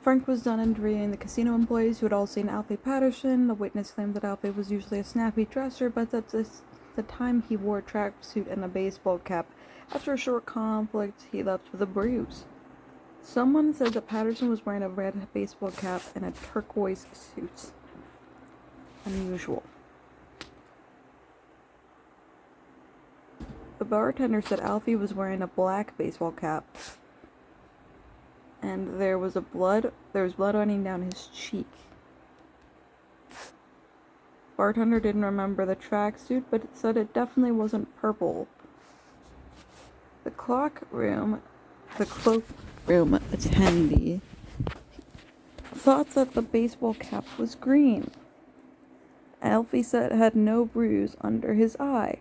Frank was done interviewing the casino employees who had all seen Alfie Patterson. A witness claimed that Alfie was usually a snappy dresser, but that the time he wore a tracksuit and a baseball cap. After a short conflict, he left with a bruise. Someone said that Patterson was wearing a red baseball cap and a turquoise suit. Unusual. The bartender said Alfie was wearing a black baseball cap, and there was blood running down his cheek. Bartender didn't remember the tracksuit, but it said it definitely wasn't purple. The cloakroom attendee thought that the baseball cap was green. Alfie said it had no bruise under his eye.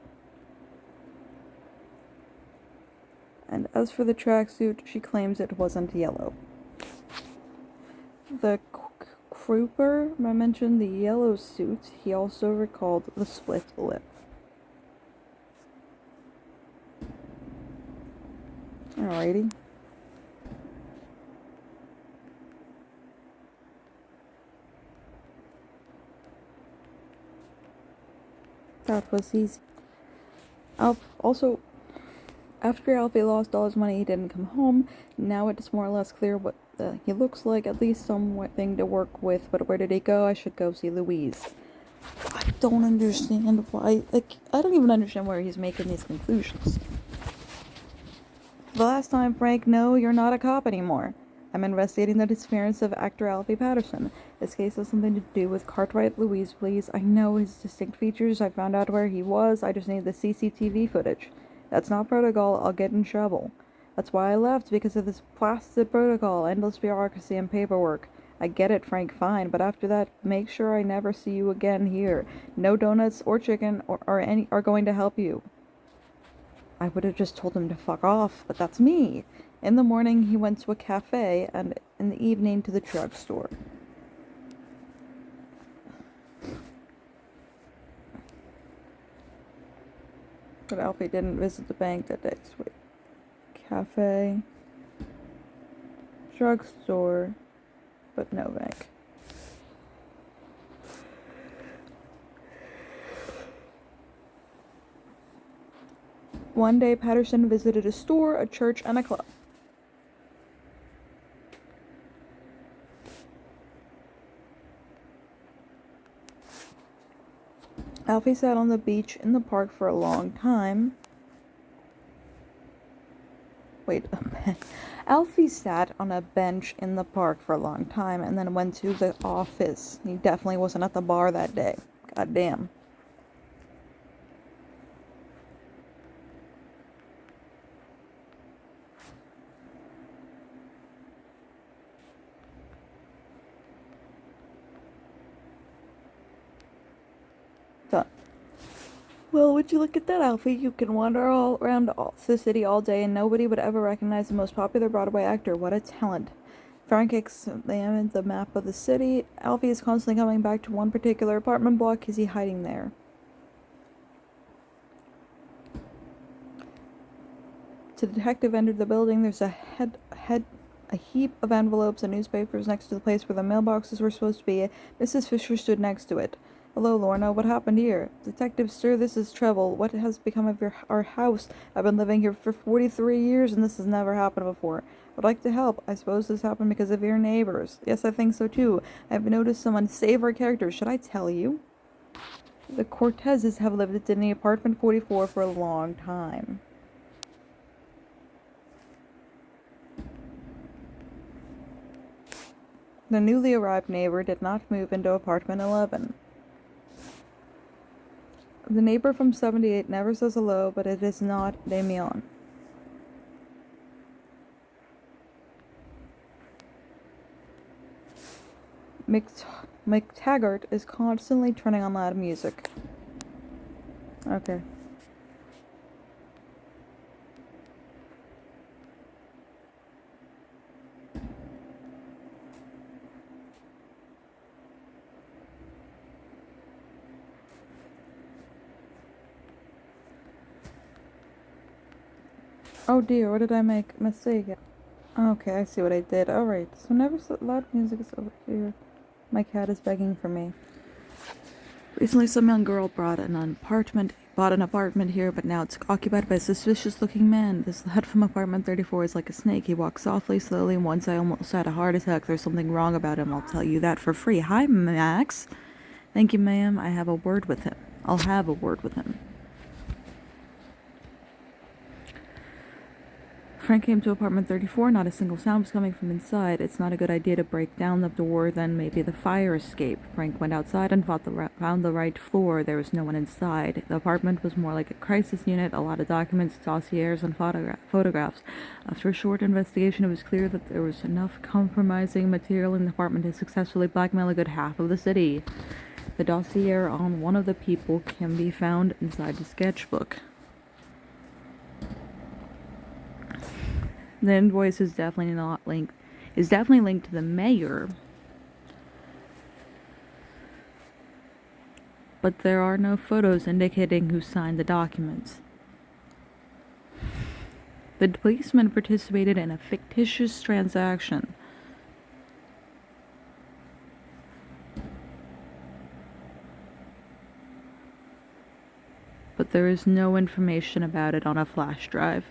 And as for the tracksuit, she claims it wasn't yellow. The Kruper mentioned the yellow suit. He also recalled the split lip. Alrighty. That was easy. Also, after Alfie lost all his money, he didn't come home. Now it's more or less clear what he looks like, at least something to work with. But where did he go? I should go see Louise. I don't understand why. I don't even understand where he's making these conclusions. The last time, Frank, no, you're not a cop anymore. I'm investigating the disappearance of actor Alfie Patterson. This case has something to do with Cartwright. Louise, please. I know his distinct features. I found out where he was. I just need the CCTV footage. That's not protocol. I'll get in trouble. That's why I left, because of this blasted protocol, endless bureaucracy and paperwork. I get it, Frank, fine, but after that, make sure I never see you again here. No donuts or chicken are going to help you. I would have just told him to fuck off, but that's me. In the morning, he went to a cafe, and in the evening to the drugstore. But Alfie didn't visit the bank that day. Wait. Cafe, drugstore, but no bank. One day, Patterson visited a store, a church, and a club. Alfie sat on the beach in the park for a long time. Alfie sat on a bench in the park for a long time and then went to the office. He definitely wasn't at the bar that day. God damn. Done. Well, would you look at that, Alfie? You can wander all around the city all day and nobody would ever recognize the most popular Broadway actor. What a talent. Frank examined the map of the city. Alfie is constantly coming back to one particular apartment block. Is he hiding there? The detective entered the building. There's a heap of envelopes and newspapers next to the place where the mailboxes were supposed to be. Mrs. Fisher stood next to it. Hello, Lorna. What happened here? Detective, sir, this is Treble. What has become of our house? I've been living here for 43 years and this has never happened before. I'd like to help. I suppose this happened because of your neighbors. Yes, I think so too. I've noticed some unsavory characters. Should I tell you? The Cortezes have lived in the apartment 44 for a long time. The newly arrived neighbor did not move into apartment 11. The neighbor from 78 never says hello, but it is not Damien. McTaggart is constantly turning on loud music. Okay. Oh dear, what did I make a mistake? Okay, I see what I did. Alright, so never so loud music is over here. My cat is begging for me. Recently, some young girl bought an apartment here, but now it's occupied by a suspicious-looking man. This lad from apartment 34 is like a snake. He walks softly, slowly, and once I almost had a heart attack. There's something wrong about him. I'll tell you that for free. Hi, Max. Thank you, ma'am. I have a word with him. I'll have a word with him. Frank came to apartment 34. Not a single sound was coming from inside. It's not a good idea to break down the door, then maybe the fire escaped. Frank went outside and found the right floor. There was no one inside. The apartment was more like a crisis unit, a lot of documents, dossiers, and photographs. After a short investigation, it was clear that there was enough compromising material in the apartment to successfully blackmail a good half of the city. The dossier on one of the people can be found inside the sketchbook. The invoice is definitely linked to the mayor. But there are no photos indicating who signed the documents. The policeman participated in a fictitious transaction. But there is no information about it on a flash drive.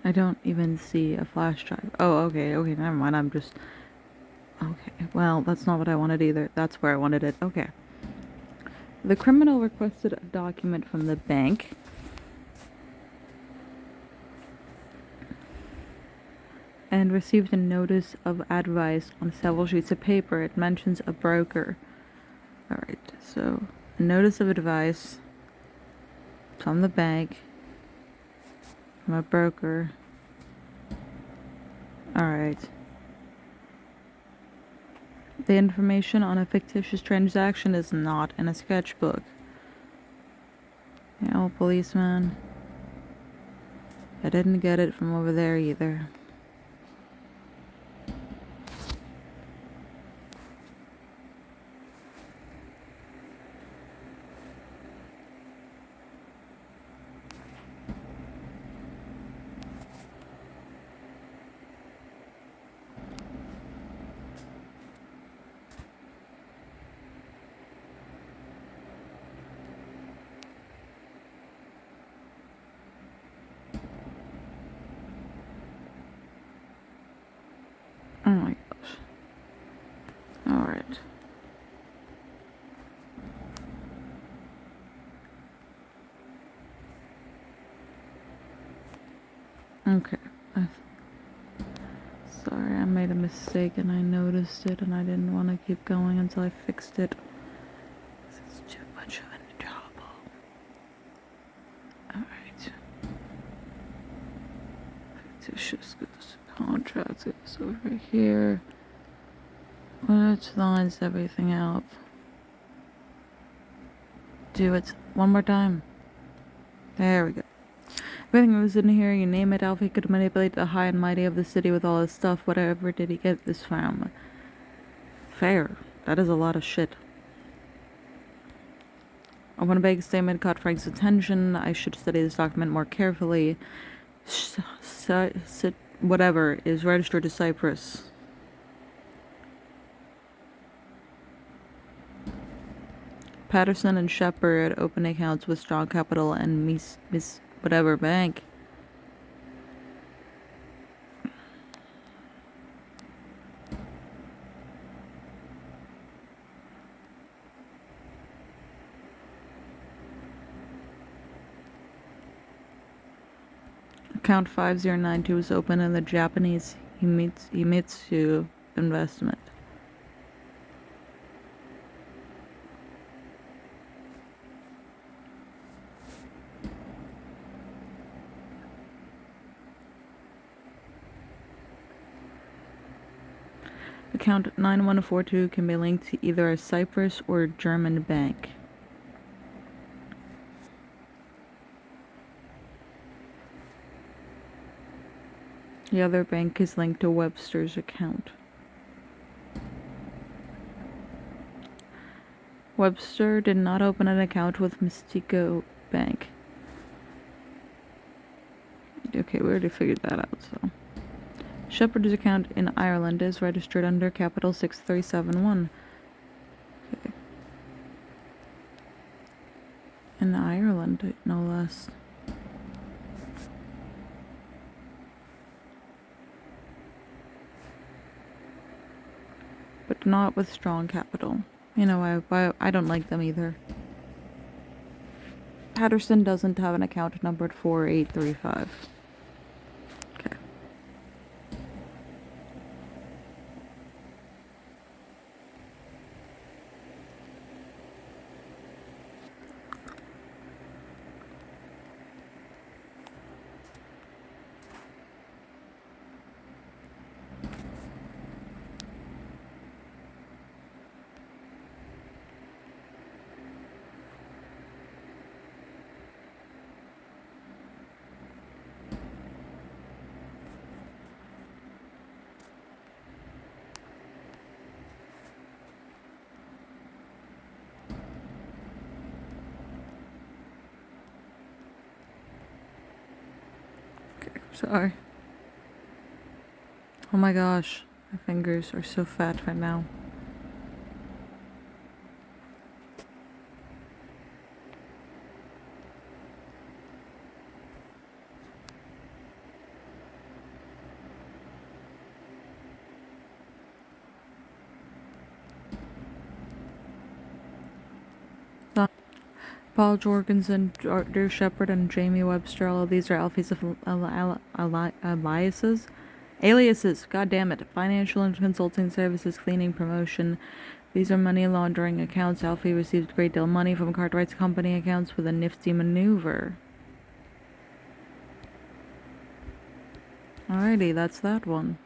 I don't even see a flash drive. Oh, okay, never mind. Okay, well, that's not what I wanted either. That's where I wanted it. Okay. The criminal requested a document from the bank. And received a notice of advice on several sheets of paper. It mentions a broker. Alright, so a notice of advice from the bank. From a broker. Alright. The information on a fictitious transaction is not in a sketchbook. Yeah, old policeman. I didn't get it from over there either. Oh my gosh. Alright. Okay. Sorry, I made a mistake and I noticed it and I didn't want to keep going until I fixed it. This is too much of a trouble. Alright. Fictitious goods contracts is over here. Which lines everything out? Do it one more time. There we go. Everything was in here, you name it. Alfie could manipulate the high and mighty of the city with all his stuff. Whatever did he get this from? Fair. That is a lot of shit. A Winnebago statement caught Frank's attention. I should study this document more carefully. Whatever is registered to Cyprus. Patterson and Shepard open accounts with Strong Capital and Miss whatever bank. Account 5092 is open in the Japanese Himitsu investment. Account 9142 can be linked to either a Cyprus or German bank. The other bank is linked to Webster's account. Webster did not open an account with Mystico Bank. Okay, we already figured that out, so. Shepard's account in Ireland is registered under capital 6371. Okay. In Ireland, no less. But not with strong capital. You know, I don't like them either. Patterson doesn't have an account numbered 4835. Okay. Sorry. Oh my gosh, my fingers are so fat right now. Paul Jorgensen, Drew Shepard, and Jamie Webster. All of these are alphas of aliases. God damn it. Financial and consulting services, cleaning, promotion. These are money laundering accounts. Alfie received a great deal of money from Cartwright's company accounts with a nifty maneuver. Alrighty, that's that one.